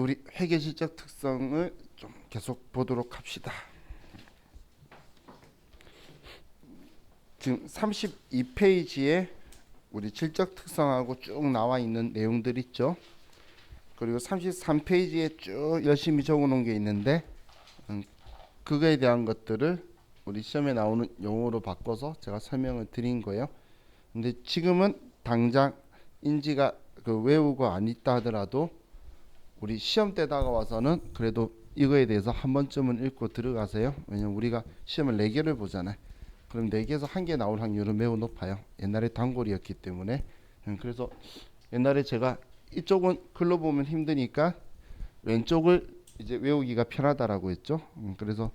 우리 회계실적 특성을 좀 계속 보도록 합시다. 지금 32페이지에 우리 실적 특성하고 쭉 나와 있는 내용들 있죠. 그리고 33페이지에 쭉 열심히 적어 놓은 게 있는데 그거에 대한 것들을 우리 시험에 나오는 용어로 바꿔서 제가 설명을 드린 거예요. 근데 지금은 당장 인지가 외우고 안 있다 하더라도 우리 시험 때 다가와서는 그래도 이거에 대해서 한 번쯤은 읽고 들어가세요. 왜냐면 우리가 시험을 4개를 보잖아요. 그럼 4개에서 1개 나올 확률은 매우 높아요. 옛날에 단골이었기 때문에. 그래서 옛날에 제가 이쪽은 글로 보면 힘드니까 왼쪽을 이제 외우기가 편하다라고 했죠. 그래서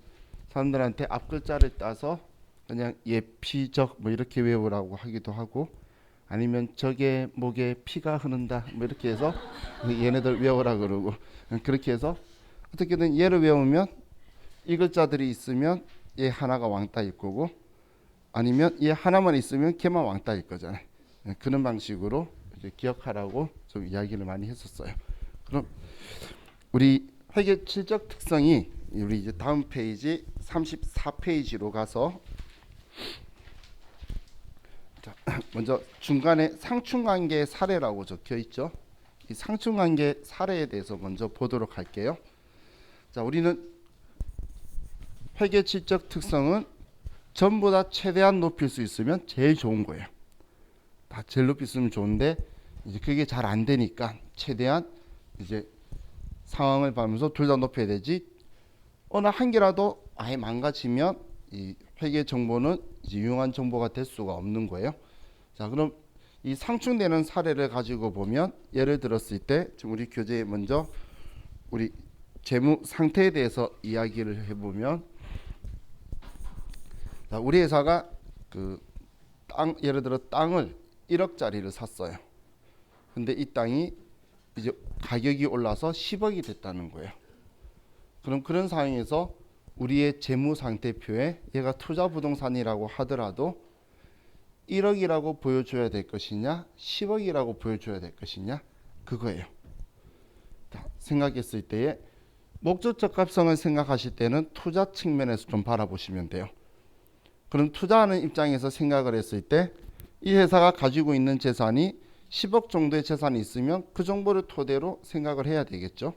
사람들한테 앞 글자를 따서 그냥 예피적 뭐 이렇게 외우라고 하기도 하고, 아니면 적의 목에 피가 흐른다 뭐 이렇게 해서 얘네들 외우라 그러고, 그렇게 해서 어떻게든 얘를 외우면 이 글자들이 있으면 얘 하나가 왕따일 거고, 아니면 얘 하나만 있으면 걔만 왕따일 거잖아요. 그런 방식으로 이제 기억하라고 좀 이야기를 많이 했었어요. 그럼 우리 회계 실적 특성이 우리 이제 다음 페이지 34페이지로 가서, 자, 먼저 중간에 상충관계 사례라고 적혀 있죠. 이 상충관계 사례에 대해서 먼저 보도록 할게요. 자, 우리는 회계 실적 특성은 전부 다 최대한 높일 수 있으면 제일 좋은 거예요. 다 제일 높이 쓰면 좋은데 이제 그게 잘 안 되니까 최대한 이제 상황을 봐면서 둘 다 높여야 되지, 어느 한 개라도 아예 망가지면 이 회계 정보는 이제 유용한 정보가 될 수가 없는 거예요. 자, 그럼 이 상충되는 사례를 가지고 보면, 예를 들었을 때 지금 우리 교재에 먼저 우리 재무 상태에 대해서 이야기를 해보면, 자, 우리 회사가 예를 들어 땅을 1억짜리를 샀어요. 근데 이 땅이 이제 가격이 올라서 10억이 됐다는 거예요. 그럼 그런 상황에서 우리의 재무 상태표에 얘가 투자 부동산이라고 하더라도 1억이라고 보여줘야 될 것이냐 10억이라고 보여줘야 될 것이냐, 그거예요. 자, 생각했을 때에 목적 적합성을 생각하실 때는 투자 측면에서 좀 바라보시면 돼요. 그럼 투자하는 입장에서 생각을 했을 때 이 회사가 가지고 있는 재산이 10억 정도의 재산이 있으면 그 정보를 토대로 생각을 해야 되겠죠.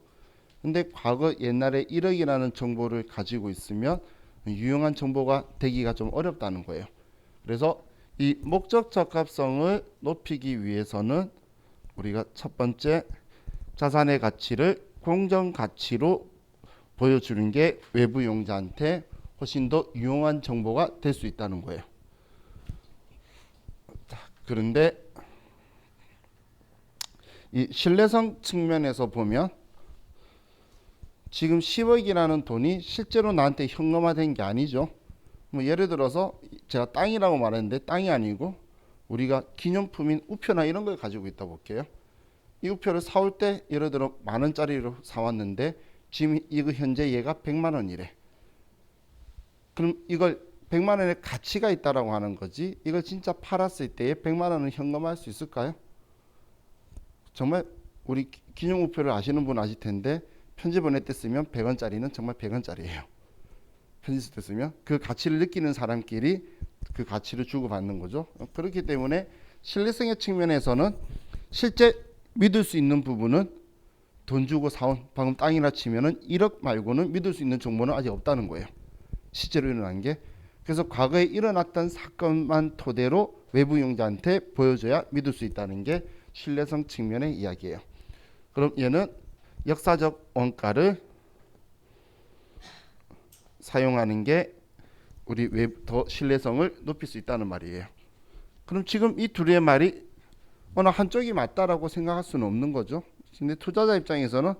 근데 과거 옛날에 1억이라는 정보를 가지고 있으면 유용한 정보가 되기가 좀 어렵다는 거예요. 그래서 이 목적 적합성을 높이기 위해서는 우리가 첫 번째, 자산의 가치를 공정 가치로 보여주는 게 외부 용자한테 훨씬 더 유용한 정보가 될 수 있다는 거예요. 자, 그런데 이 신뢰성 측면에서 보면 지금 10억이라는 돈이 실제로 나한테 현금화된 게 아니죠. 뭐 예를 들어서 제가 땅이라고 말했는데 땅이 아니고 우리가 기념품인 우표나 이런 걸 가지고 있다 볼게요. 이 우표를 사올 때 예를 들어 10,000원짜리로 사왔는데 지금 이거 현재 얘가 100만 원이래. 그럼 이걸 100만 원의 가치가 있다라고 하는 거지, 이걸 진짜 팔았을 때에 100만 원을 현금화할 수 있을까요? 정말 우리 기념 우표를 아시는 분 아실 텐데 편지 보낼 때 쓰면 100원짜리는 정말 100원짜리예요. 편지 쓸 때 쓰면 그 가치를 느끼는 사람끼리 그 가치를 주고받는 거죠. 그렇기 때문에 신뢰성의 측면에서는 실제 믿을 수 있는 부분은 돈 주고 사온, 방금 땅이라 치면은 1억 말고는 믿을 수 있는 정보는 아직 없다는 거예요. 실제로 일어난 게. 그래서 과거에 일어났던 사건만 토대로 외부 용자한테 보여줘야 믿을 수 있다는 게 신뢰성 측면의 이야기예요. 그럼 얘는 역사적 원가를 사용하는 게 우리 더 신뢰성을 높일 수 있다는 말이에요. 그럼 지금 이 둘의 말이 어느 한쪽이 맞다라고 생각할 수는 없는 거죠. 근데 투자자 입장에서는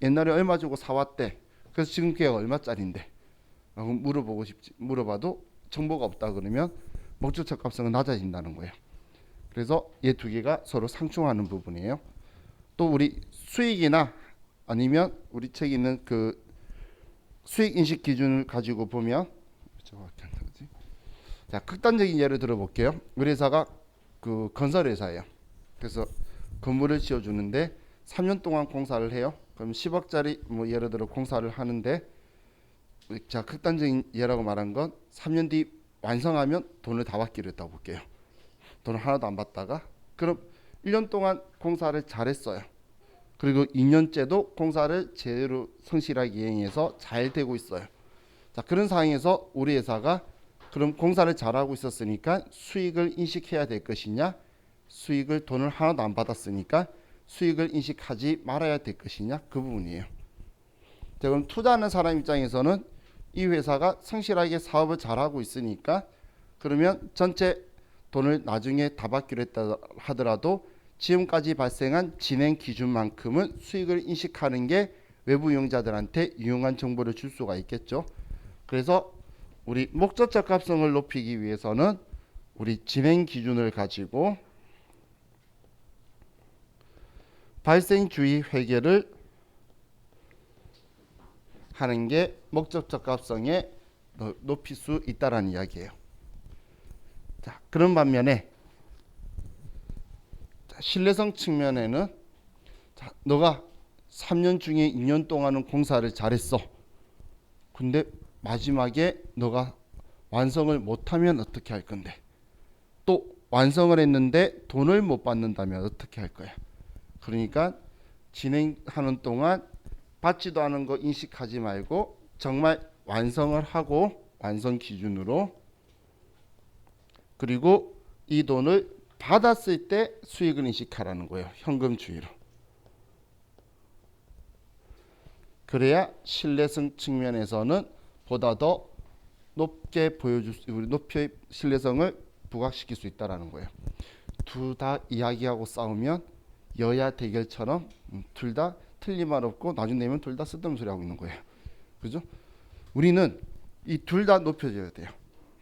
옛날에 얼마 주고 사왔대, 그래서 지금 그게 얼마짜리인데 라고 물어봐도 정보가 없다 그러면 목적 적합성은 낮아진다는 거예요. 그래서 이 두 개가 서로 상충하는 부분이에요. 또 우리 수익이나 아니면 우리 책에 있는 그 수익 인식 기준을 가지고 보면, 자, 극단적인 예를 들어 볼게요. 우리 회사가 그 건설 회사예요. 그래서 건물을 지어 주는데 3년 동안 공사를 해요. 그럼 10억짜리 뭐 예를 들어 공사를 하는데, 자 극단적인 예라고 말한 건 3년 뒤 완성하면 돈을 다 받기로 했다고 볼게요. 돈을 하나도 안 받다가 그럼 1년 동안 공사를 잘했어요. 그리고 2년째도 공사를 제대로 성실하게 이행해서 잘 되고 있어요. 자, 그런 상황에서 우리 회사가 그럼 공사를 잘하고 있었으니까 수익을 인식해야 될 것이냐, 수익을 돈을 하나도 안 받았으니까 수익을 인식하지 말아야 될 것이냐, 그 부분이에요. 자, 그럼 투자하는 사람 입장에서는 이 회사가 성실하게 사업을 잘하고 있으니까 그러면 전체 돈을 나중에 다 받기로 했다 하더라도 지금까지 발생한 진행 기준만큼은 수익을 인식하는 게 외부 이용자들한테 유용한 정보를 줄 수가 있겠죠. 그래서 우리 목적 적합성을 높이기 위해서는 우리 진행 기준을 가지고 발생 주의 회계를 하는 게 목적 적합성에 높일 수 있다라는 이야기예요. 자, 그런 반면에 신뢰성 측면에는 자, 너가 3년 중에 2년 동안은 공사를 잘했어. 근데 마지막에 너가 완성을 못하면 어떻게 할 건데? 또 완성을 했는데 돈을 못 받는다면 어떻게 할 거야? 그러니까 진행하는 동안 받지도 않은 거 인식하지 말고 정말 완성을 하고 완성 기준으로, 그리고 이 돈을 받았을 때 수익을 인식하라는 거예요. 현금주의로. 그래야 신뢰성 측면에서는 보다 더 높게 보여줄 수, 우리 높이 신뢰성을 부각시킬 수 있다라는 거예요. 둘 다 이야기하고 싸우면 여야 대결처럼 둘 다 틀린 말 없고 나중 되면 둘 다 쓸데없는 소리 하고 있는 거예요. 그죠? 우리는 이 둘 다 높여줘야 돼요.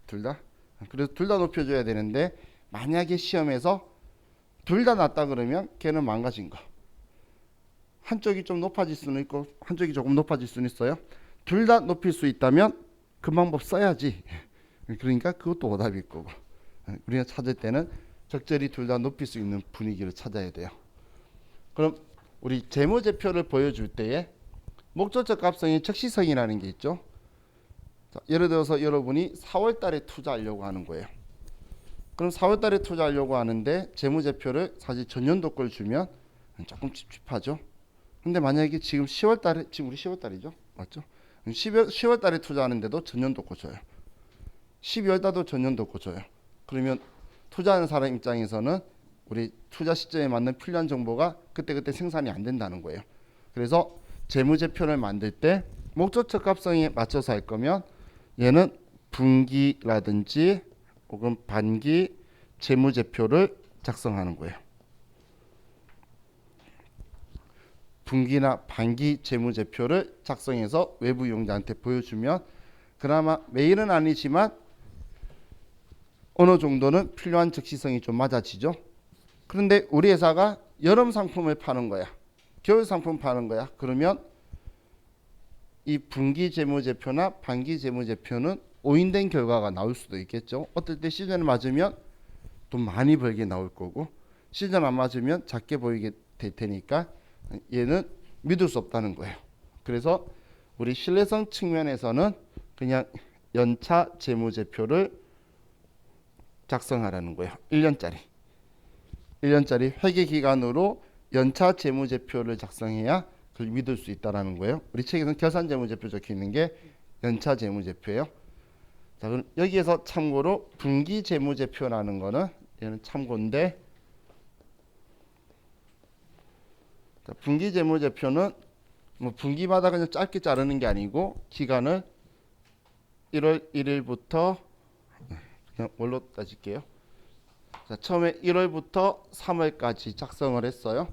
둘 다. 그래서 둘 다 높여줘야 되는데 만약에 시험에서 둘 다 낮다 그러면 걔는 망가진 거. 한쪽이 좀 높아질 수는 있고 한쪽이 조금 높아질 수는 있어요. 둘 다 높일 수 있다면 그 방법 써야지. 그러니까 그것도 오답일 거고. 우리가 찾을 때는 적절히 둘 다 높일 수 있는 분위기를 찾아야 돼요. 그럼 우리 재무제표를 보여줄 때에 목적적 합성의 적시성이라는 게 있죠. 자, 예를 들어서 여러분이 4월 달에 투자하려고 하는 거예요. 그럼 4월 달에 투자하려고 하는데 재무제표를 사실 전년도 걸 주면 조금 찝찝하죠. 근데 만약에 지금 10월 달에, 지금 우리 10월 달이죠. 맞죠? 10월 달에 투자하는데도 전년도 거 줘요. 12월 달도 전년도 거 줘요. 그러면 투자하는 사람 입장에서는 우리 투자 시점에 맞는 필요한 정보가 그때그때 생산이 안 된다는 거예요. 그래서 재무제표를 만들 때 목적적 합성에 맞춰서 할 거면 얘는 분기라든지 혹은 반기 재무제표를 작성하는 거예요. 분기나 반기 재무제표를 작성해서 외부 이용자한테 보여주면 그나마 매일은 아니지만 어느 정도는 필요한 적시성이 좀 맞아지죠. 그런데 우리 회사가 여름 상품을 파는 거야, 겨울 상품 파는 거야. 그러면 이 분기 재무제표나 반기 재무제표는 오인된 결과가 나올 수도 있겠죠. 어떨 때 시즌을 맞으면 돈 많이 벌게 나올 거고, 시즌 안 맞으면 작게 보이게 될 테니까 얘는 믿을 수 없다는 거예요. 그래서 우리 신뢰성 측면에서는 그냥 연차 재무제표를 작성하라는 거예요. 1년짜리 회계 기간으로 연차 재무제표를 작성해야 그걸 믿을 수 있다라는 거예요. 우리 책에서는 결산 재무제표 적혀 있는 게 연차 재무제표예요. 자, 그럼 여기에서 참고로 분기 재무제표라는 거는 얘는 참고인데, 자, 분기 재무제표는 뭐 분기마다 그냥 짧게 자르는 게 아니고 기간을 1월 1일부터 그냥 뭘로 따질게요. 자, 처음에 1월부터 3월까지 작성을 했어요.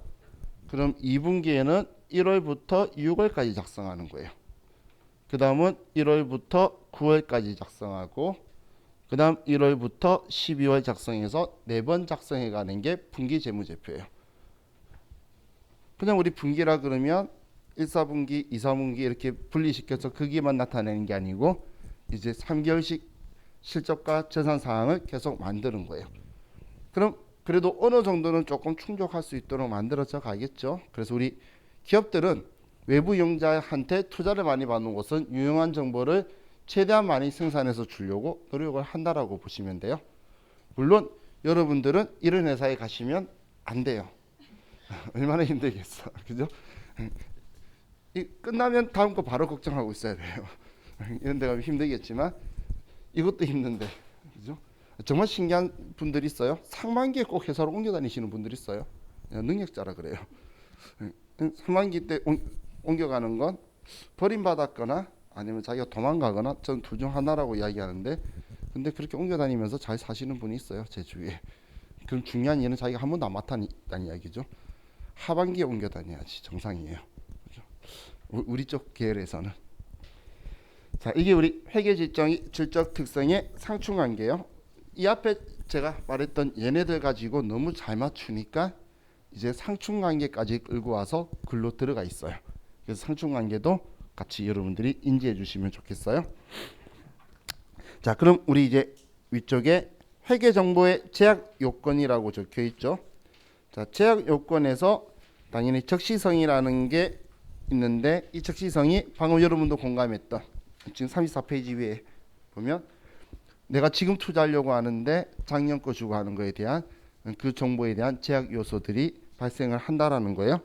그럼 2분기에는 1월부터 6월까지 작성하는 거예요. 그 다음은 1월부터 9월까지 작성하고, 그 다음 1월부터 12월 작성해서 4번 작성해 가는 게 분기 재무제표예요. 그냥 우리 분기라 그러면 1, 4분기, 2, 4분기 이렇게 분리시켜서 크기만 나타내는 게 아니고 이제 3개월씩 실적과 재산 사항을 계속 만드는 거예요. 그럼 그래도 어느 정도는 조금 충족할 수 있도록 만들어져 가겠죠. 그래서 우리 기업들은 외부 용자한테 투자를 많이 받는 곳은 유용한 정보를 최대한 많이 생산해서 주려고 노력을 한다라고 보시면 돼요. 물론 여러분들은 이런 회사에 가시면 안 돼요. 얼마나 힘들겠어, 그죠? 끝나면 다음 거 바로 걱정하고 있어야 돼요. 이런 데 가면 힘들겠지만 이것도 힘든데, 그죠? 정말 신기한 분들이 있어요. 상반기에 꼭 회사로 옮겨 다니시는 분들이 있어요. 능력자라 그래요. 상반기 때 옮겨가는 건 버림받았거나 아니면 자기가 도망가거나, 전 둘 중 하나라고 이야기하는데, 근데 그렇게 옮겨 다니면서 잘 사시는 분이 있어요, 제 주위에. 그럼 중요한 일은 자기가 한 번도 안 맡았다는 이야기죠. 하반기에 옮겨 다녀야지 정상이에요. 그죠? 우리 쪽 계열에서는. 자, 이게 우리 회계 질적 특성의 상충관계예요. 이 앞에 제가 말했던 얘네들 가지고 너무 잘 맞추니까 이제 상충관계까지 끌고 와서 글로 들어가 있어요. 그래서 상충관계도 같이 여러분들이 인지해 주시면 좋겠어요. 자, 그럼 우리 이제 위쪽에 회계정보의 제약 요건이라고 적혀 있죠. 자, 제약 요건에서 당연히 적시성이라는 게 있는데, 이 적시성이 방금 여러분도 공감했던 지금 34페이지 위에 보면 내가 지금 투자하려고 하는데 작년 거 주고 하는 거에 대한 그 정보에 대한 제약 요소들이 발생을 한다라는 거예요.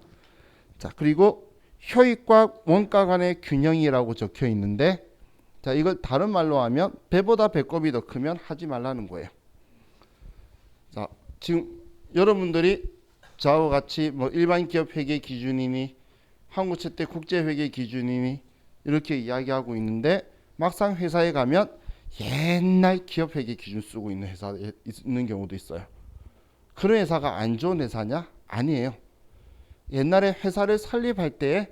자, 그리고 효익과 원가 간의 균형이라고 적혀 있는데, 자, 이걸 다른 말로 하면 배보다 배꼽이 더 크면 하지 말라는 거예요. 자, 지금 여러분들이 저와 같이 뭐 일반 기업 회계 기준이니 한국채대 국제 회계 기준이니 이렇게 이야기하고 있는데, 막상 회사에 가면 옛날 기업 회계 기준 쓰고 있는 회사에 있는 경우도 있어요. 그런 회사가 안 좋은 회사냐? 아니에요. 옛날에 회사를 설립할 때에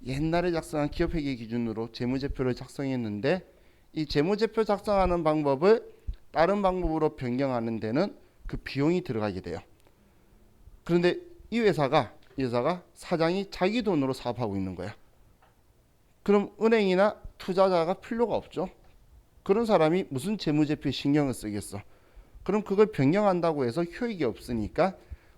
옛날에 작성한 기업 회계 기준으로 재무제표를 작성했는데, 이 재무제표 작성하는 방법을 다른 방법으로 변경하는 데는 그 비용이 들어가게 돼요. 그런데 이 회사가 사장이 자기 돈으로 사업하고 있는 거야. 그럼 은행이나 투자자가 필요가 없죠. 그런 사람이 무슨 재무제표에 신경을 쓰겠어. 그럼 그걸 변경한다고 해서 효익이 없으니까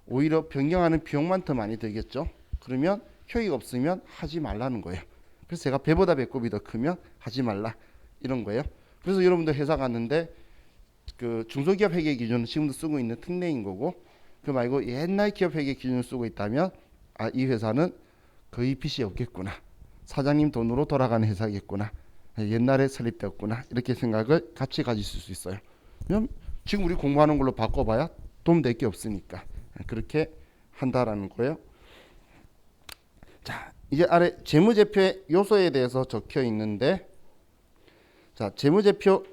오히려 변경하는 비용만 더 많이 들겠죠. 그러면 효익 없으면 하지 말라는 거예요. 그래서 제가 배보다 배꼽이 더 크면 하지 말라 이런 거예요. 그래서 여러분들 회사 갔는데 그 중소기업 회계 기준은 지금도 쓰고 있는 특례인 거고, 그 말고 옛날 기업 회계 기준을 쓰고 있다면 아, 이 회사는 거의 빚이 없겠구나, 사장님 돈으로 돌아가는 회사겠구나, 옛날에 설립되었구나, 이렇게 생각을 같이 가지실 수 있어요. 그럼 지금 우리 공부하는 걸로 바꿔봐야 도움 될 게 없으니까 그렇게 한다라는 거예요. 자, 이제 아래 재무제표의 요소에 대해서 적혀 있는데, 자, 재무제표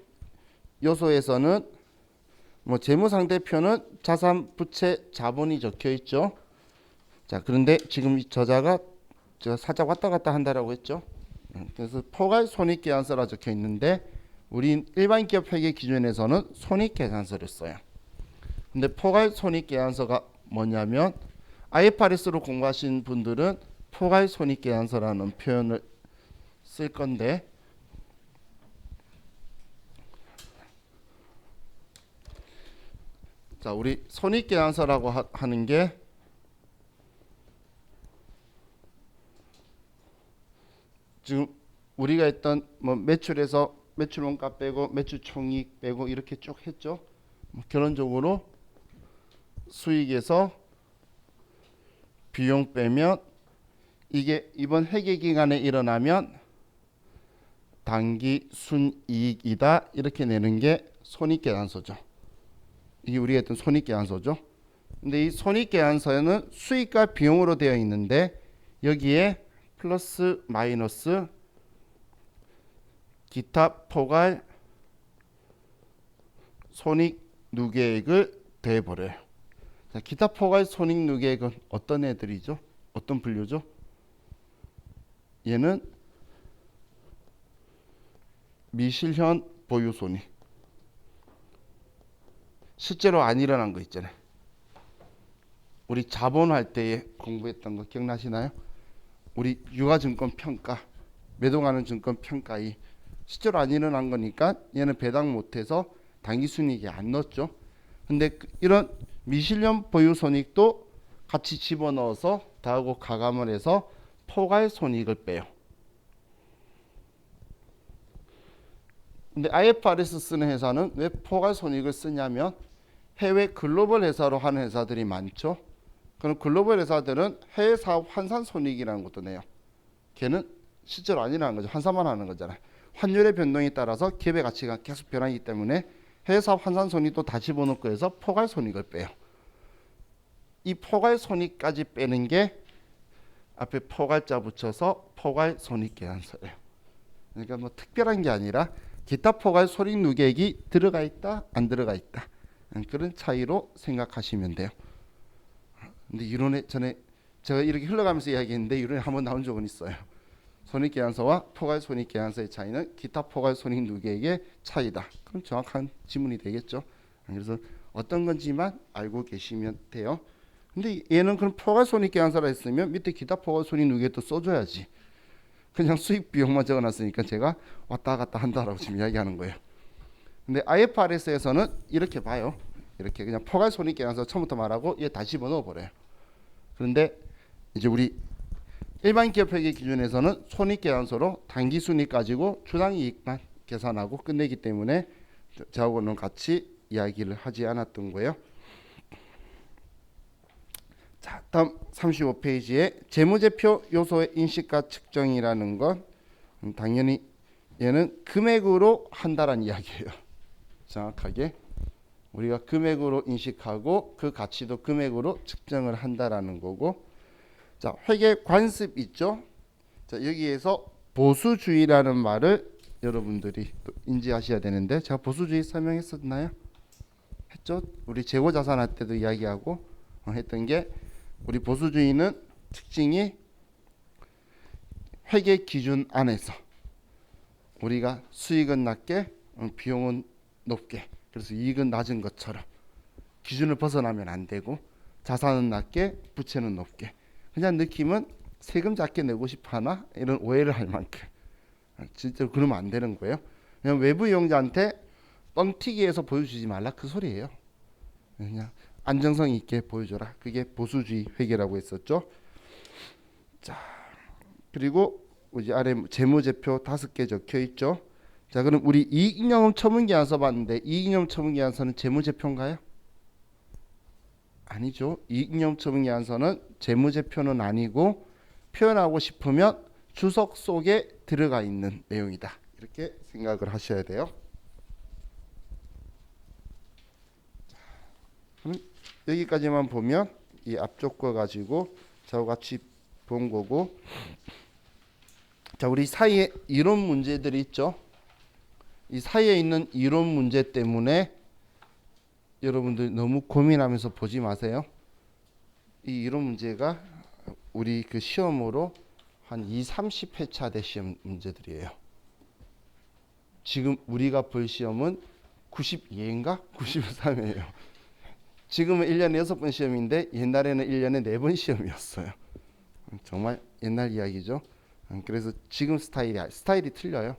요소에서는 뭐 재무상대표는 자산, 부채, 자본이 적혀 있죠. 자, 그런데 지금 이 저자가 제가 살짝 왔다 갔다 한다라고 했죠. 그래서 포괄 손익계산서라 적혀 있는데, 우리 일반 기업 회계 기준에서는 손익계산서를 써요. 근데 포괄 손익계산서가 뭐냐면, IFRS로 공부하신 분들은 포괄 손익계산서라는 표현을 쓸 건데, 자, 우리 손익계산서라고 하는 게 지금 우리가 했던 뭐 매출에서 매출원가 빼고 매출 총이익 빼고 이렇게 쭉 했죠. 결론적으로 수익에서 비용 빼면 이게 이번 회계 기간에 일어나면 단기 순이익이다, 이렇게 내는 게 손익계산서죠. 이게 우리가 했던 손익계산서죠. 근데 이 손익계산서에는 수익과 비용으로 되어 있는데, 여기에 플러스 마이너스 기타 포괄 손익 누계액을 대버려요. 자, 기타 포괄 손익 누계액은 어떤 애들이죠? 어떤 분류죠? 얘는 미실현 보유 손익, 실제로 안 일어난 거 있잖아요. 우리 자본할 때에 공부했던 거 기억나시나요? 우리 유가증권 평가, 매도가는 증권 평가이 실제로 안 일어난 거니까 얘는 배당 못해서 당기순이익에 안 넣었죠. 근데 이런 미실현 보유 손익도 같이 집어넣어서 다하고 가감을 해서 포괄 손익을 빼요. 근데 IFRS 쓰는 회사는 왜 포괄 손익을 쓰냐면 해외 글로벌 회사로 하는 회사들이 많죠. 그럼 글로벌 회사들은 해외 사업 환산 손익이라는 것도 내요. 걔는 실제로 아니라는 거죠. 환산만 하는 거잖아요. 환율의 변동에 따라서 기업의 가치가 계속 변하기 때문에 해외 사업 환산 손익도 다 집어넣고 해서 포괄 손익을 빼요. 이 포괄 손익까지 빼는 게 앞에 포괄자 붙여서 포괄 손익 계산서예요. 그러니까 뭐 특별한 게 아니라 기타 포괄 손익 누계액이 들어가 있다 안 들어가 있다 그런 차이로 생각하시면 돼요. 근데 이론에 전에 제가 이렇게 흘러가면서 이야기했는데 이론에 한번 나온 적은 있어요. 손익계산서와 포괄 손익계산서의 차이는 기타 포괄 손익 누계액의 차이다. 그럼 정확한 지문이 되겠죠. 그래서 어떤 건지만 알고 계시면 돼요. 근데 얘는 그럼 포괄 손익계산서라 했으면 밑에 기타 포괄 손익 누계액도 써줘야지. 그냥 수익 비용만 적어놨으니까 제가 왔다 갔다 한다라고 지금 이야기하는 거예요. 근데 IFRS에서는 이렇게 봐요. 이렇게 그냥 포괄 손익계산서 처음부터 말하고 얘 다시 집어넣어 버려요. 그런데 이제 우리 일반 기업회계 기준에서는 손익계산서로 당기순이익 가지고 주당이익만 계산하고 끝내기 때문에 저하고는 같이 이야기를 하지 않았던 거예요. 자, 다음 35페이지에 재무제표 요소의 인식과 측정이라는 건 당연히 얘는 금액으로 한다라는 이야기예요. 정확하게 우리가 금액으로 인식하고 그 가치도 금액으로 측정을 한다라는 거고, 자, 회계 관습 있죠. 자, 여기에서 보수주의라는 말을 여러분들이 또 인지하셔야 되는데, 제가 보수주의 설명했었나요? 했죠. 우리 재고자산 할 때도 이야기하고 했던 게, 우리 보수주의는 특징이 회계 기준 안에서 우리가 수익은 낮게 비용은 높게, 그래서 이익은 낮은 것처럼 기준을 벗어나면 안 되고, 자산은 낮게 부채는 높게, 그냥 느낌은 세금 작게 내고 싶어 하나 이런 오해를 할 만큼 진짜로 그러면 안 되는 거예요. 그냥 외부 이용자한테 뻥튀기해서 보여주지 말라 그 소리예요. 그냥 안정성 있게 보여줘라. 그게 보수주의 회계라고 했었죠. 자, 그리고 이제 아래 재무제표 5개 적혀 있죠. 자, 그럼 우리 이익잉여금 처분계산서 봤는데 이익잉여금 처분계산서는 재무제표인가요? 아니죠. 이익잉여금 처분계산서는 재무제표는 아니고 표현하고 싶으면 주석 속에 들어가 있는 내용이다. 이렇게 생각을 하셔야 돼요. 그럼 여기까지만 보면 이 앞쪽 거 가지고 저와 같이 본 거고, 자, 우리 사이에 이론 문제들이 있죠. 이 사이에 있는 이론 문제 때문에 여러분들 너무 고민하면서 보지 마세요. 이 이론 문제가 우리 그 시험으로 한 30회차 대 시험 문제들이에요. 지금 우리가 볼 시험은 92회인가? 93회예요. 지금은 1년에 6번 시험인데 옛날에는 1년에 4번 시험이었어요. 정말 옛날 이야기죠. 그래서 지금 스타일이 틀려요.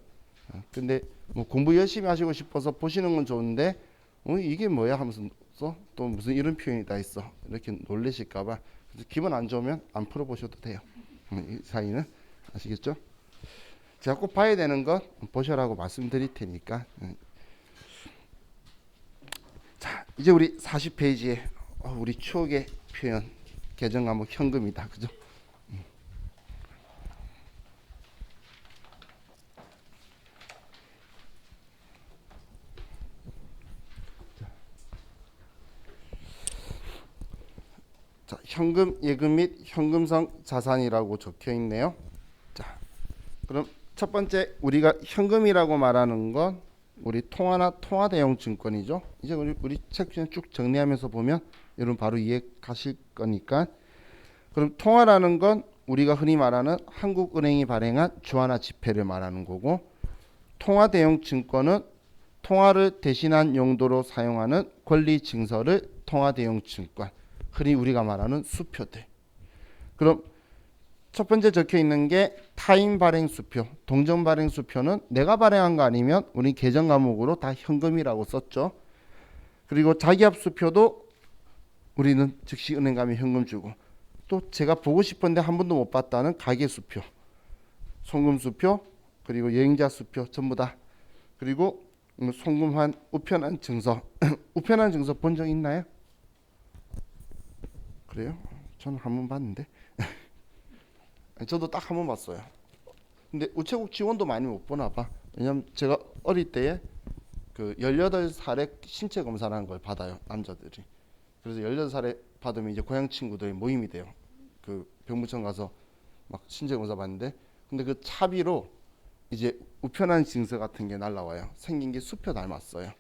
근데 뭐 공부 열심히 하시고 싶어서 보시는 건 좋은데 이게 뭐야 하면서 또 무슨 이런 표현이 다 있어 이렇게 놀라실까봐 기분 안 좋으면 안 풀어보셔도 돼요. 이 사이는 아시겠죠? 제가 꼭 봐야 되는 건 보셔라고 말씀드릴 테니까. 자, 이제 우리 40페이지에 우리 추억의 표현 계정 과목 현금이다, 그죠? 자, 현금, 예금 및 현금성 자산이라고 적혀 있네요. 자, 그럼 첫 번째 우리가 현금이라고 말하는 건 우리 통화나 통화 대용 증권이죠. 이제 우리 책 쭉 정리하면서 보면 여러분 바로 이해 가실 거니까. 그럼 통화라는 건 우리가 흔히 말하는 한국은행이 발행한 주화나 지폐를 말하는 거고, 통화 대용 증권은 통화를 대신한 용도로 사용하는 권리 증서를 통화 대용 증권, 흔히 우리가 말하는 수표들. 그럼 첫 번째 적혀 있는 게 타인 발행 수표, 동전 발행 수표는 내가 발행한 거 아니면 우리 계정 과목으로 다 현금이라고 썼죠. 그리고 자기압 수표도 우리는 즉시 은행 가면 현금 주고, 또 제가 보고 싶은데 한 번도 못 봤다는 가계 수표, 송금 수표, 그리고 여행자 수표 전부 다. 그리고 송금한 우편한 증서. 우편한 증서 본 적 있나요? 그래요? 저는 한 번 봤는데. 저도 딱 한 번 봤어요. 근데 우체국 지원도 많이 못 보나 봐. 왜냐면 제가 어릴 때에 그 18살에 신체 검사라는 걸 받아요, 남자들이. 그래서 18살에 받으면 이제 고향 친구들이 모임이 돼요. 그 병무청 가서 막 신체 검사 받는데, 근데 그 차비로 이제 우편한 증서 같은 게 날라와요. 생긴 게 수표 닮았어요.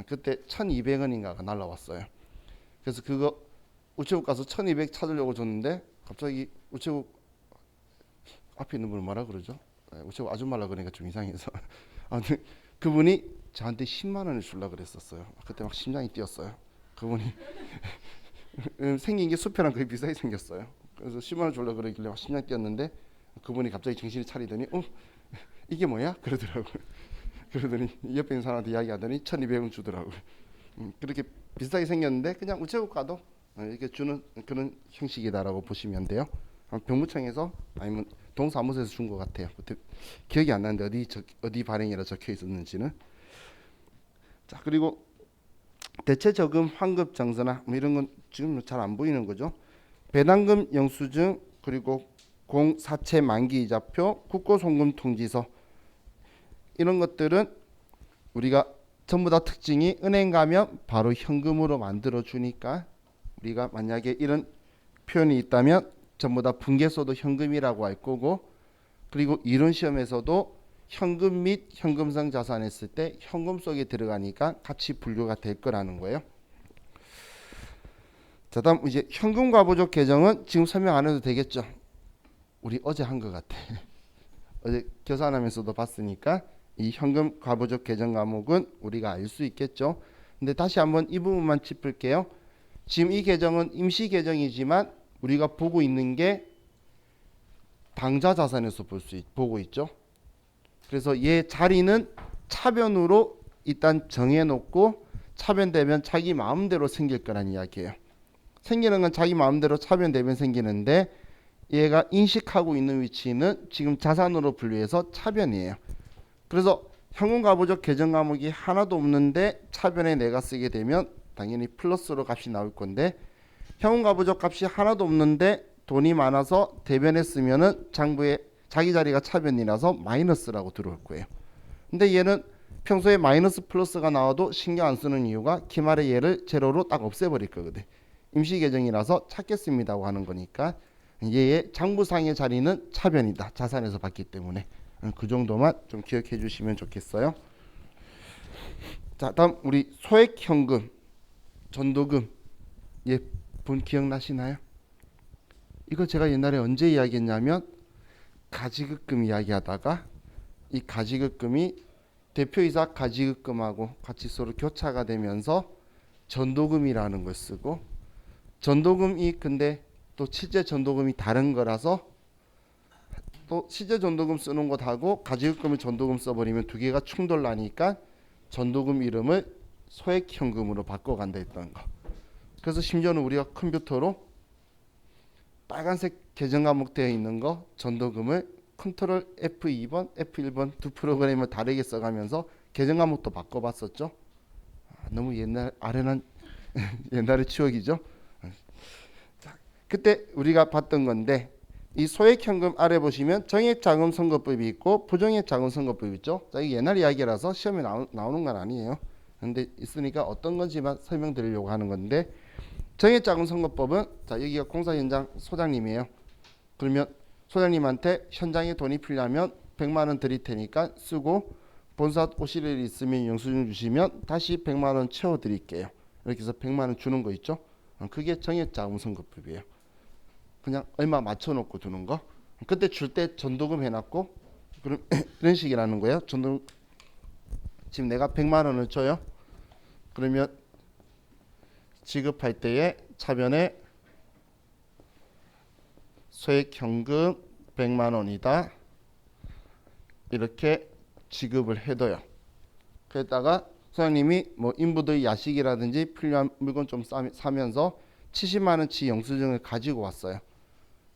그때 1,200원인가가 날라왔어요. 그래서 그거 우체국 가서 1,200 찾으려고 줬는데 갑자기 우체국 앞에 있는 분은 뭐라 그러죠? 우체국 아줌마라 그러니까 좀 이상해서 아무튼 그분이 저한테 10만 원을 주려고 그랬었어요. 그때 막 심장이 뛰었어요. 그분이 생긴 게 수표랑 거의 비슷하게 생겼어요. 그래서 10만 원 주려고 그러길래 막 심장이 뛰었는데 그분이 갑자기 정신이 차리더니 이게 뭐야? 그러더라고요. 그러더니 옆에 있는 사람한테 이야기하더니 1,200원 주더라고요. 그렇게 비슷하게 생겼는데 그냥 우체국 가도 이렇게 주는 그런 형식이다라고 보시면 돼요. 병무청에서 아니면 동사무소에서 준 것 같아요. 그때 기억이 안 나는데 어디 발행이라 적혀 있었는지는. 자, 그리고 대체 저금 환급 정서나 뭐 이런 건 지금 잘 안 보이는 거죠. 배당금 영수증, 그리고 공사채 만기 이자표, 국고송금 통지서, 이런 것들은 우리가 전부 다 특징이 은행 가면 바로 현금으로 만들어 주니까 우리가 만약에 이런 표현이 있다면 전부 다 분계소도 현금이라고 할 거고, 그리고 이론 시험에서도 현금 및 현금성 자산 했을 때 현금 속에 들어가니까 같이 분류가 될 거라는 거예요. 자, 다음 이제 현금 과부족 계정은 지금 설명 안 해도 되겠죠. 우리 어제 한 것 같아. 어제 계산하면서도 봤으니까 이 현금 과부족 계정 과목은 우리가 알 수 있겠죠. 근데 다시 한번 이 부분만 짚을게요. 지금 이 계정은 임시 계정이지만 우리가 보고 있는 게 당좌 자산에서 보고 있죠. 그래서 얘 자리는 차변으로 일단 정해놓고 차변되면 자기 마음대로 생길 거란 이야기예요. 생기는 건 자기 마음대로 차변되면 생기는데 얘가 인식하고 있는 위치는 지금 자산으로 분류해서 차변이에요. 그래서 현금 과부족 계정 과목이 하나도 없는데 차변에 내가 쓰게 되면 당연히 플러스로 값이 나올 건데, 현금 과부족 값이 하나도 없는데 돈이 많아서 대변에 쓰면은 장부에 자기 자리가 차변이라서 마이너스라고 들어올 거예요. 근데 얘는 평소에 마이너스 플러스가 나와도 신경 안 쓰는 이유가 기말에 얘를 제로로 딱 없애버릴 거거든. 임시 계정이라서 찾겠습니다고 하는 거니까 얘의 장부상의 자리는 차변이다. 자산에서 봤기 때문에. 그 정도만 좀 기억해 주시면 좋겠어요. 자, 다음 우리 소액 현금, 전도금. 예, 본 기억나시나요? 이거 제가 옛날에 언제 이야기했냐면 가지급금 이야기하다가 이 가지급금이 대표이사 가지급금하고 같이 서로 교차가 되면서 전도금이라는 걸 쓰고, 전도금이 근데 또 실제 전도금이 다른 거라서 또 실제 전도금 쓰는 것하고 가지급금을 전도금 써버리면 두 개가 충돌 나니까 전도금 이름을 소액현금으로 바꿔간다 했던 거. 그래서 심지어는 우리가 컴퓨터로 빨간색 계정 과목 되어 있는 거 전도금을 컨트롤 F2번, F1번 두 프로그램을 다르게 써가면서 계정 과목도 바꿔봤었죠. 너무 옛날 아련한 옛날의 추억이죠. 자, 그때 우리가 봤던 건데 이 소액현금 아래 보시면 정액자금선거법이 있고 부정액자금선거법이 있죠. 자, 이게 옛날 이야기라서 시험에 나오는 건 아니에요. 근데 있으니까 어떤 건지만 설명드리려고 하는 건데, 정액자금선거법은 자, 여기가 공사 현장 소장님이에요. 그러면 소장님한테 현장에 돈이 필요하면 100만 원 드릴 테니까 쓰고 본사 오실 일 있으면 영수증 주시면 다시 100만 원 채워 드릴게요. 이렇게 해서 100만 원 주는 거 있죠. 그게 정액자금선거법이에요. 그냥 얼마 맞춰놓고 두는 거. 그때 줄 때 전도금 해놨고 그런 이런 식이라는 거예요. 전도금 지금 내가 100만 원을 줘요. 그러면 지급할 때에 차변에 소액현금 100만 원이다. 이렇게 지급을 해둬요. 그랬다가 소장님이 뭐 인부들 야식이라든지 필요한 물건 좀 사면서 70만 원치 영수증을 가지고 왔어요.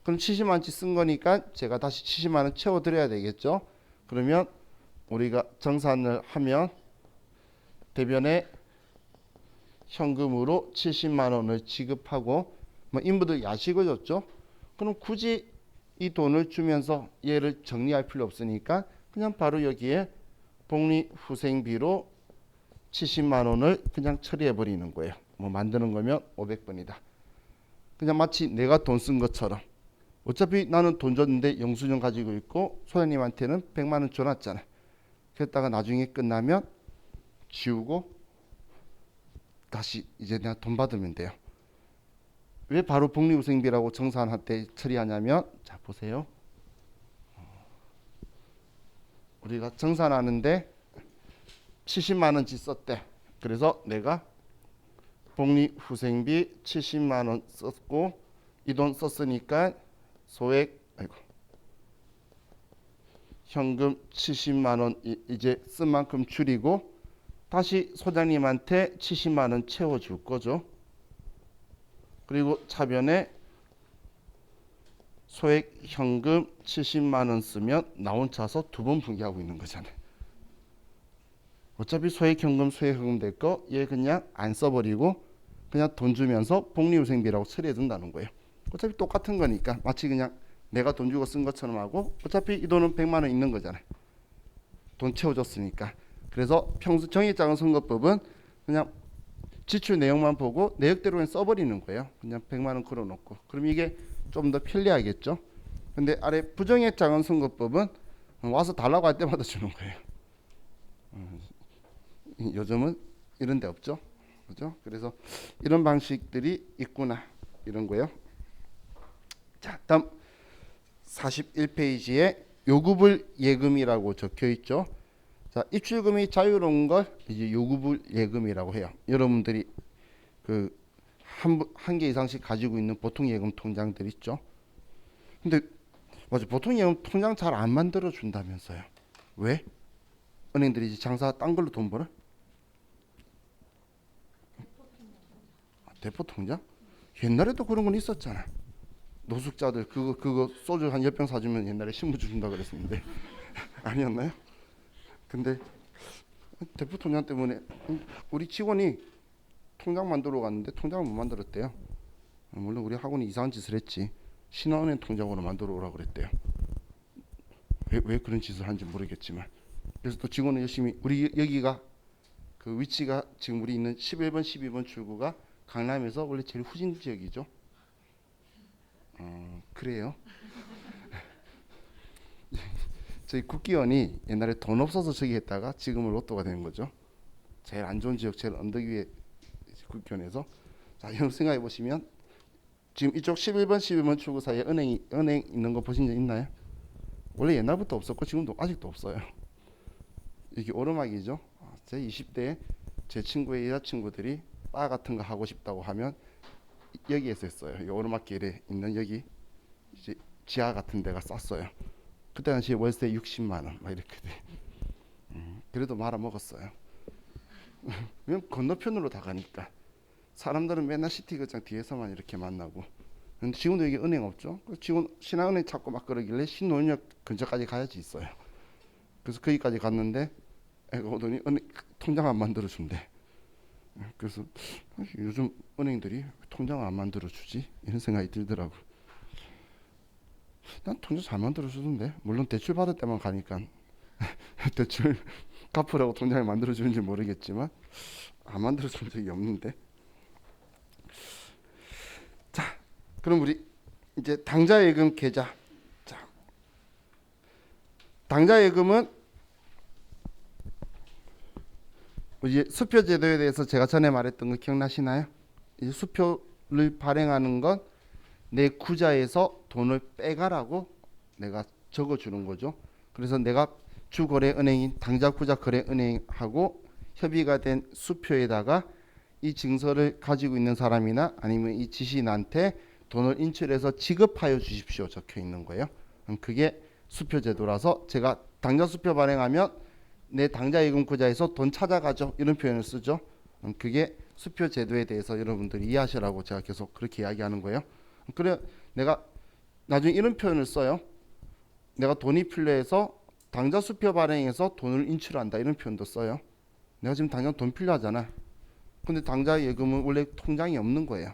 그럼 70만 원치 쓴 거니까 제가 다시 70만 원 채워 드려야 되겠죠. 그러면 우리가 정산을 하면 대변에 현금으로 70만 원을 지급하고 뭐 인부들 야식을 줬죠. 그럼 굳이 이 돈을 주면서 얘를 정리할 필요 없으니까 그냥 바로 여기에 복리후생비로 70만 원을 그냥 처리해 버리는 거예요. 뭐 만드는 거면 500번이다. 그냥 마치 내가 돈 쓴 것처럼. 어차피 나는 돈 줬는데 영수증 가지고 있고 소장님한테는 100만 원 줘놨잖아. 그랬다가 나중에 끝나면 지우고 다시 이제 내가 돈 받으면 돼요. 왜 바로 복리후생비라고 정산할 때 처리하냐면, 자 보세요. 우리가 정산하는데 70만 원치 썼대. 그래서 내가 복리후생비 70만 원 썼고 이 돈 썼으니까 소액 현금 70만 원 이제 쓴 만큼 줄이고 다시 소장님한테 70만 원 채워줄 거죠. 그리고 차변에 소액 현금 70만 원 쓰면 나 혼자서 두 번 분기하고 있는 거잖아요. 어차피 소액 현금 될 거 얘 그냥 안 써버리고 그냥 돈 주면서 복리후생비라고 처리해 둔다는 거예요. 어차피 똑같은 거니까 마치 그냥 내가 돈 주고 쓴 것처럼 하고 어차피 이 돈은 100만 원 있는 거잖아요. 돈 채워줬으니까. 그래서 평소 정액자금선거법은 그냥 지출 내용만 보고 내역대로 써버리는 거예요. 그냥 100만 원 걸어놓고. 그럼 이게 좀 더 편리하겠죠. 근데 아래 부정액자금선거법은 와서 달라고 할 때마다 주는 거예요. 요즘은 이런 데 없죠. 그죠? 그래서 이런 방식들이 있구나. 이런 거요. 자, 다음 41페이지에 요구불 예금이라고 적혀 있죠. 자, 입출금이 자유로운 걸 이제 요구불 예금이라고 해요. 여러분들이 그 한 개 이상씩 가지고 있는 보통 예금 통장들 있죠. 근데 맞아, 보통 예금 통장 잘 안 만들어 준다면서요. 왜? 은행들이 이제 장사 딴 걸로 돈 벌어? 대포 통장? 옛날에도 그런 건 있었잖아. 노숙자들 그거 소주 한 10병 사주면 옛날에 신부 주신다 그랬었는데 아니었나요? 근데 대포 통장 때문에 우리 직원이 통장 만들어 갔는데 통장을 못 만들었대요. 물론 우리 학원이 이상한 짓을 했지. 신한은행 통장으로 만들어 오라 그랬대요. 왜 그런 짓을 하는지 모르겠지만. 그래서 또 직원은 열심히 우리 여기가 그 위치가 지금 우리 있는 11번 12번 출구가 강남에서 원래 제일 후진 지역이죠. 그래요. 저희 국기원이 옛날에 돈 없어서 저기 했다가 지금은 로또가 되는 거죠. 제일 안 좋은 지역, 제일 언덕 위에 국기원에서. 자, 여러분 생각해 보시면 지금 이쪽 11번, 12번 출구 사이에 은행 있는 거 보신 적 있나요? 원래 옛날부터 없었고 지금도 아직도 없어요. 이게 오르막이죠. 제 20대에 제 친구의 여자친구들이 바 같은 거 하고 싶다고 하면 여기에서 했어요. 이 오르막길에 있는 여기 이제 지하 같은 데가 쌌어요. 그때 당시에 월세 60만 원 막 이렇게 돼. 그래도 말아 먹었어요. 왜냐면 건너편으로 다 가니까. 사람들은 맨날 시티극장 뒤에서만 이렇게 만나고. 근데 지금도 여기 은행 없죠. 지금 신한은행 찾고 막 그러길래 신논현역 근처까지 가야지 있어요. 그래서 거기까지 갔는데 애가 오더니 은행 통장 안 만들어 준대. 그래서 요즘 은행들이 통장을 안 만들어 주지 이런 생각이 들더라고. 난 통장 잘 만들어 주던데. 물론 대출 받을 때만 가니까 대출 갚으라고 통장을 만들어 주는지 모르겠지만 안 만들어 준 적이 없는데. 자, 그럼 우리 이제 당좌예금 계좌. 자, 당좌예금은 이제 수표 제도에 대해서 제가 전에 말했던 거 기억나시나요? 이제 수표를 발행하는 건 내 구자에서 돈을 빼가라고 내가 적어주는 거죠. 그래서 내가 주거래은행인 당좌구자거래은행하고 협의가 된 수표에다가 이 증서를 가지고 있는 사람이나 아니면 이 지시인한테 돈을 인출해서 지급하여 주십시오 적혀 있는 거예요. 그게 수표 제도라서 제가 당좌 수표 발행하면 내 당좌예금 구자에서 돈 찾아가죠 이런 표현을 쓰죠. 그게 수표 제도에 대해서 여러분들이 이해하시라고 제가 계속 그렇게 이야기하는 거예요. 그래 내가 나중에 이런 표현을 써요. 내가 돈이 필요해서 당좌 수표 발행해서 돈을 인출한다, 이런 표현도 써요. 내가 지금 당장 돈 필요하잖아. 근데 당좌 예금은 원래 통장이 없는 거예요.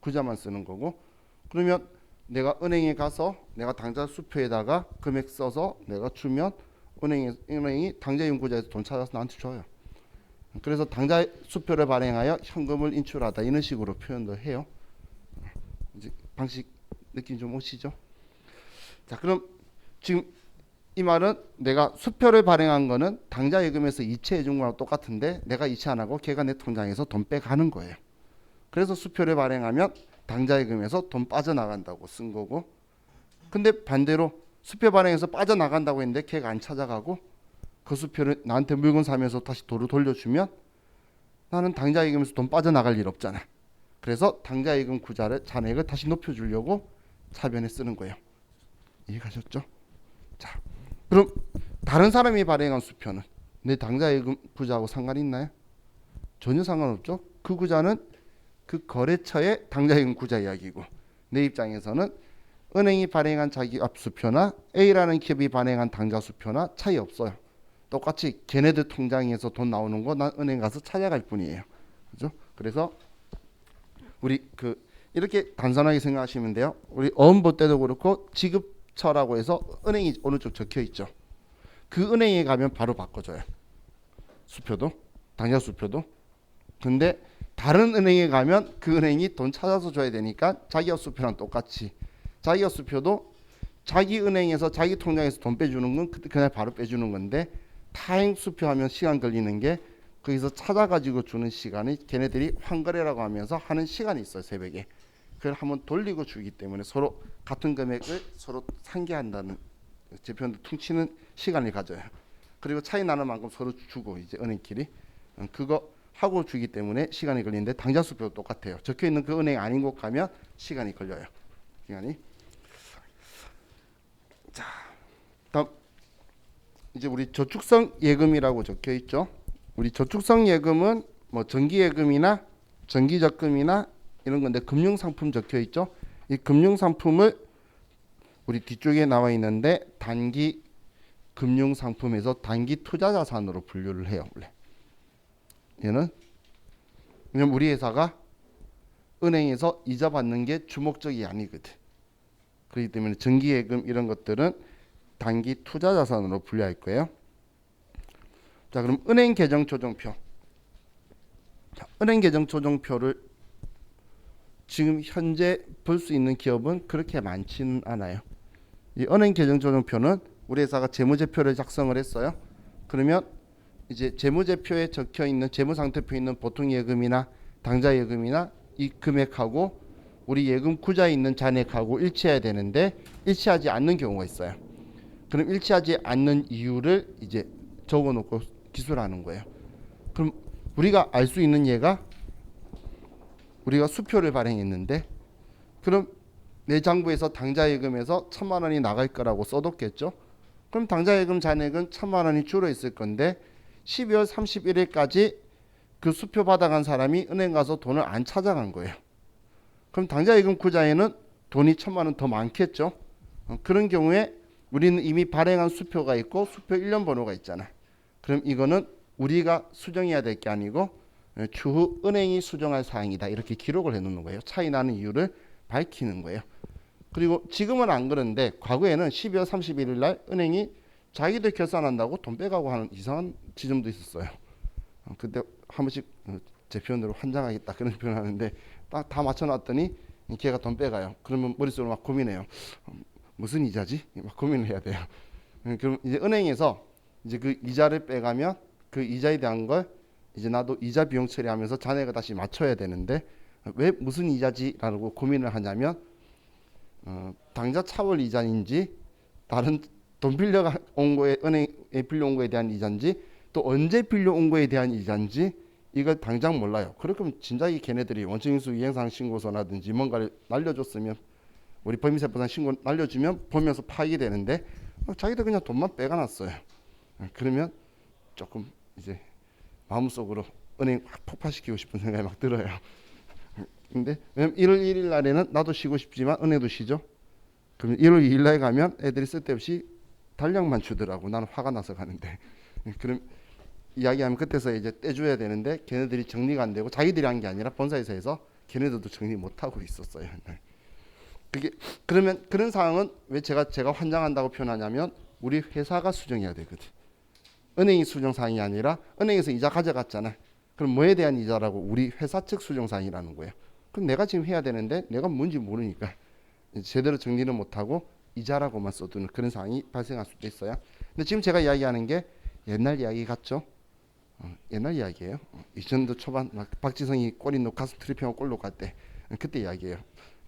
구자만 쓰는 거고. 그러면 내가 은행에 가서 내가 당좌 수표에다가 금액 써서 내가 주면 은행이 당좌 예금 구자에서 돈 찾아서 나한테 줘요. 그래서 당좌 수표를 발행하여 현금을 인출하다, 이런 식으로 표현도 해요. 이제 방식 느낌 좀 오시죠? 자, 그럼 지금 이 말은 내가 수표를 발행한 거는 당좌 예금에서 이체해 준 거랑 똑같은데 내가 이체 안 하고 걔가 내 통장에서 돈 빼가는 거예요. 그래서 수표를 발행하면 당좌 예금에서 돈 빠져나간다고 쓴 거고, 근데 반대로 수표 발행해서 빠져나간다고 했는데 걔가 안 찾아가고 그 수표를 나한테 물건 사면서 다시 도로 돌려주면 나는 당좌 예금에서 돈 빠져나갈 일 없잖아. 그래서 당좌 예금 구자를 잔액을 다시 높여주려고 차변에 쓰는 거예요. 이해가셨죠? 자, 그럼 다른 사람이 발행한 수표는 내 당좌 예금 구자하고 상관이 있나요? 전혀 상관없죠. 그 구자는 그 거래처의 당좌 예금 구자 이야기고, 내 입장에서는 은행이 발행한 자기 앞 수표나 A라는 기업이 발행한 당좌 수표나 차이 없어요. 똑같이 걔네들 통장에서 돈 나오는 거 난 은행 가서 찾아갈 뿐이에요. 그죠? 그래서 우리 이렇게 단순하게 생각하시면 돼요. 우리 어음보 때도 그렇고 지급처라고 해서 은행이 어느 쪽 적혀 있죠. 그 은행에 가면 바로 바꿔줘요. 수표도, 당좌 수표도. 근데 다른 은행에 가면 그 은행이 돈 찾아서 줘야 되니까 자기업 수표랑 똑같이 자기업 수표도 자기 은행에서 자기 통장에서 돈 빼주는 건 그날 바로 빼주는 건데, 타행 수표하면 시간 걸리는 게 거기서 찾아가지고 주는 시간이 걔네들이 환거래라고 하면서 하는 시간이 있어요. 새벽에 그걸 한번 돌리고 주기 때문에 서로 같은 금액을 서로 상계한다는, 제표한테 퉁치는 시간을 가져요. 그리고 차이 나는 만큼 서로 주고 이제 은행끼리 그거 하고 주기 때문에 시간이 걸리는데, 당좌 수표도 똑같아요. 적혀 있는 그 은행 아닌 곳 가면 시간이 걸려요. 시간이. 자, 다음 이제 우리 저축성 예금이라고 적혀 있죠. 우리 저축성 예금은 뭐 정기 예금이나 정기 적금이나 이런 건데 금융 상품 적혀 있죠. 이 금융 상품을 우리 뒤쪽에 나와 있는데 단기 금융 상품에서 단기 투자 자산으로 분류를 해요. 원래 얘는 왜냐면 우리 회사가 은행에서 이자 받는 게 주목적이 아니거든. 그렇기 때문에 정기 예금 이런 것들은 단기 투자 자산으로 분류할 거예요. 자, 그럼 은행 계정 조정표. 자, 은행 계정 조정표를 지금 현재 볼 수 있는 기업은 그렇게 많지는 않아요. 이 은행 계정 조정표는 우리 회사가 재무제표를 작성을 했어요. 그러면 이제 재무제표에 적혀 있는 재무상태표에 있는 보통 예금이나 당좌 예금이나 이 금액하고 우리 예금 구자에 있는 잔액하고 일치해야 되는데 일치하지 않는 경우가 있어요. 그럼 일치하지 않는 이유를 이제 적어놓고 기술하는 거예요. 그럼 우리가 알 수 있는 예가 우리가 수표를 발행했는데 그럼 내 장부에서 당좌 예금에서 1,000만 원이 나갈 거라고 써뒀겠죠. 그럼 당좌 예금 잔액은 1,000만 원이 줄어 있을 건데 12월 31일까지 그 수표 받아간 사람이 은행 가서 돈을 안 찾아간 거예요. 그럼 당좌 예금 구자에는 돈이 1,000만 원 더 많겠죠. 그런 경우에 우리는 이미 발행한 수표가 있고 수표 일련 번호가 있잖아. 그럼 이거는 우리가 수정해야 될 게 아니고 추후 은행이 수정할 사항이다, 이렇게 기록을 해놓는 거예요. 차이 나는 이유를 밝히는 거예요. 그리고 지금은 안 그런데 과거에는 12월 31일 날 은행이 자기들 결산한다고 돈 빼가고 하는 이상한 지점도 있었어요. 그때 한 번씩 제 표현대로 환장하겠다 그런 표현하는데 딱 다 맞춰놨더니 걔가 돈 빼가요. 그러면 머릿속으로 막 고민해요. 무슨 이자지? 막 고민을 해야 돼요. 그럼 이제 은행에서 이제 그 이자를 빼가면 그 이자에 대한 걸 이제 나도 이자 비용 처리하면서 잔액을 다시 맞춰야 되는데 왜 무슨 이자지라고 고민을 하냐면 당좌 차월 이자인지 다른 돈 빌려 온 거에 은행에 빌려온 거에 대한 이자인지 또 언제 빌려온 거에 대한 이자인지 이걸 당장 몰라요. 그렇게 진작에 걔네들이 원천징수 이행사항 신고서라든지 뭔가를 날려줬으면 우리 법인세법상 신고 날려주면 보면서 파악이 되는데 자기들 그냥 돈만 빼가놨어요. 그러면 조금 이제 마음속으로 은행 확 폭파시키고 싶은 생각이 막 들어요. 근데 1월 1일 날에는 나도 쉬고 싶지만 은행도 쉬죠. 그럼 1월 2일 날 가면 애들이 쓸데없이 달력만 주더라고. 나는 화가 나서 가는데. 그럼 이야기하면 그때서 이제 떼줘야 되는데 걔네들이 정리가 안 되고 자기들이 한 게 아니라 본사에서 해서 걔네들도 정리 못 하고 있었어요. 그게 그러면 그런 상황은 왜 제가 환장한다고 표현하냐면 우리 회사가 수정해야 되거든. 은행이 수정 사항이 아니라 은행에서 이자 가져갔잖아. 그럼 뭐에 대한 이자라고? 우리 회사 측 수정 사항이라는 거예요. 그럼 내가 지금 해야 되는데 내가 뭔지 모르니까 제대로 정리를 못하고 이자라고만 써두는 그런 상황이 발생할 수도 있어요. 근데 지금 제가 이야기하는 게 옛날 이야기 같죠? 옛날 이야기예요. 2000도 초반 막 박지성이 꼬리 놓고 가슴 트리핑하고 골 놓고 할 때 그때 이야기예요.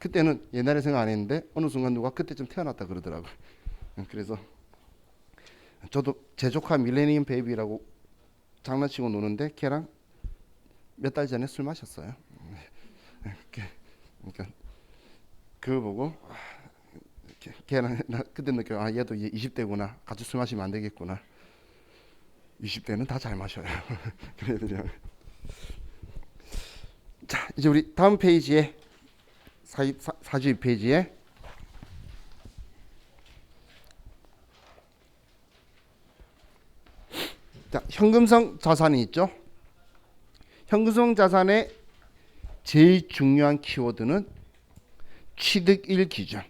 그때는 옛날에 생각 안 했는데 어느 순간 누가 그때쯤 태어났다 그러더라고요. 그래서 저도 제 조카 밀레니엄 베이비라고 장난치고 노는데 걔랑 몇 달 전에 술 마셨어요. 그러니까 그거 보고 걔랑 나 그때 느껴 얘도 얘 20대구나. 같이 술 마시면 안 되겠구나. 20대는 다 잘 마셔요. 그래도 자 이제 우리 다음 페이지에 42페이지에 자, 현금성 자산이 있죠. 현금성 자산의 제일 중요한 키워드는 취득일 기준.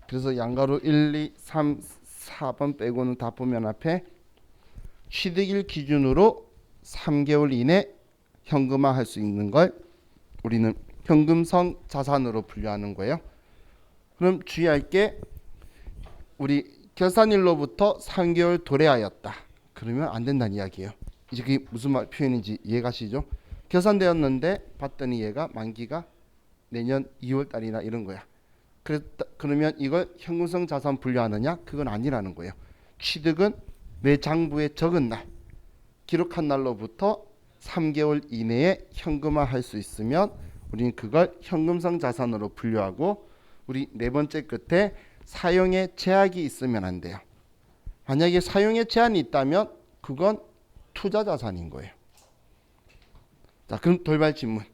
그래서 양가로 1, 2, 3, 4번 빼고는 다 보면 앞에 취득일 기준으로 3개월 이내 현금화할 수 있는 걸 우리는 현금성 자산으로 분류하는 거예요. 그럼 주의할 게 우리 결산일로부터 3개월 도래하였다. 그러면 안 된다는 이야기예요. 이제 그게 무슨 표현인지 이해가시죠? 결산되었는데 봤더니 얘가 만기가 내년 2월 달이나 이런 거야. 그러면 이걸 현금성 자산 분류하느냐? 그건 아니라는 거예요. 취득은 내 장부에 적은 날, 기록한 날로부터 3개월 이내에 현금화할 수 있으면 우리는 그걸 현금성 자산으로 분류하고 우리 네 번째 끝에 사용에 제약이 있으면 안 돼요. 만약에 사용에 제한이 있다면 그건 투자 자산인 거예요. 자, 그럼 돌발 질문.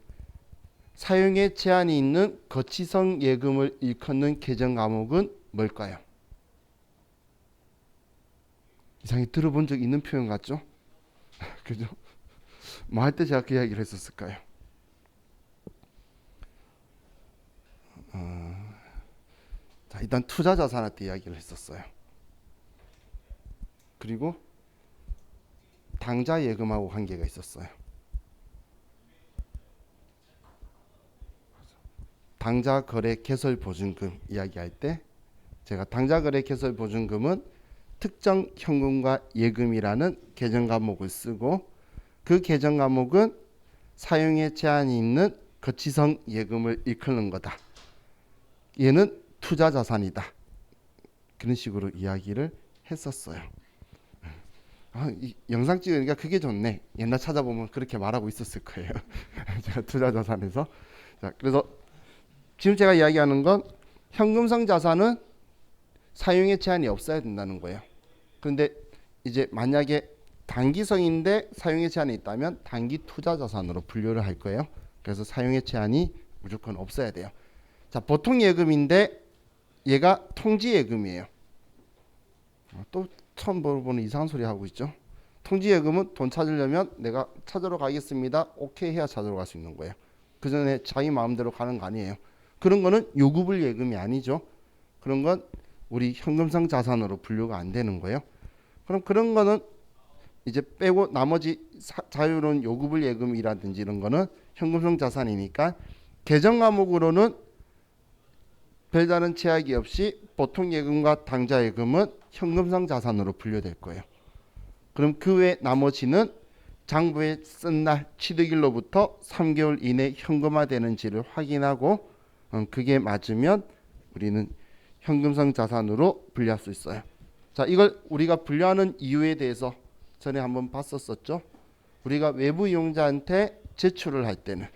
사용에 제한이 있는 거치성 예금을 일컫는 계정 과목은 뭘까요? 이상하게 들어본 적 있는 표현 같죠? 그죠? 뭐 할 때 제가 그 이야기를 했었을까요? 자, 일단 투자 자산할 때 이야기를 했었어요. 그리고 당좌 예금하고 관계가 있었어요. 당좌 거래 개설 보증금 이야기할 때 제가 당좌 거래 개설 보증금은 특정 현금과 예금이라는 계정 과목을 쓰고 그 계정 과목은 사용에 제한이 있는 거치성 예금을 일컫는 거다. 얘는 투자 자산이다. 그런 식으로 이야기를 했었어요. 이 영상 찍으니까 그게 좋네. 옛날 찾아보면 그렇게 말하고 있었을 거예요. 제가 투자 자산에서. 자, 그래서 지금 제가 이야기하는 건 현금성 자산은 사용에 제한이 없어야 된다는 거예요. 그런데 이제 만약에 단기성인데 사용에 제한이 있다면 단기 투자 자산으로 분류를 할 거예요. 그래서 사용에 제한이 무조건 없어야 돼요. 자, 보통 예금인데 얘가 통지 예금이에요. 또 처음 보는 이상한 소리 하고 있죠. 통지 예금은 돈 찾으려면 내가 찾으러 가겠습니다. 오케이 해야 찾으러 갈 수 있는 거예요. 그 전에 자기 마음대로 가는 거 아니에요. 그런 거는 요구불 예금이 아니죠. 그런 건 우리 현금성 자산으로 분류가 안 되는 거예요. 그럼 그런 거는 이제 빼고 나머지 자유로운 요구불 예금이라든지 이런 거는 현금성 자산이니까 계정 과목으로는 별다른 제약이 없이 보통 예금과 당좌 예금은 현금성 자산으로 분류될 거예요. 그럼 그 외 나머지는 장부에 쓴 날 취득일로부터 3개월 이내 현금화되는지를 확인하고 그게 맞으면 우리는 현금성 자산으로 분류할 수 있어요. 자, 이걸 우리가 분류하는 이유에 대해서 전에 한번 봤었죠. 우리가 외부 이용자한테 제출을 할 때는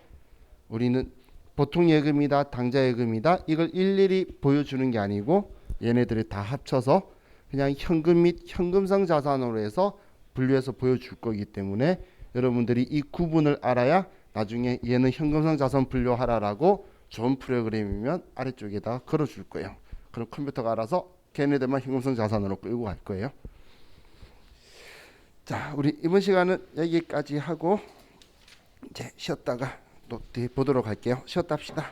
우리는 보통 예금이다, 당좌 예금이다 이걸 일일이 보여주는 게 아니고 얘네들이 다 합쳐서 그냥 현금 및 현금성 자산으로 해서 분류해서 보여줄 거기 때문에 여러분들이 이 구분을 알아야 나중에 얘는 현금성 자산 분류하라라고 좋은 프로그램이면 아래쪽에다 걸어줄 거예요. 그럼 컴퓨터가 알아서 걔네들만 현금성 자산으로 끌고 갈 거예요. 자, 우리 이번 시간은 여기까지 하고 이제 쉬었다가 또 뒤에 보도록 할게요. 쉬었다 합시다.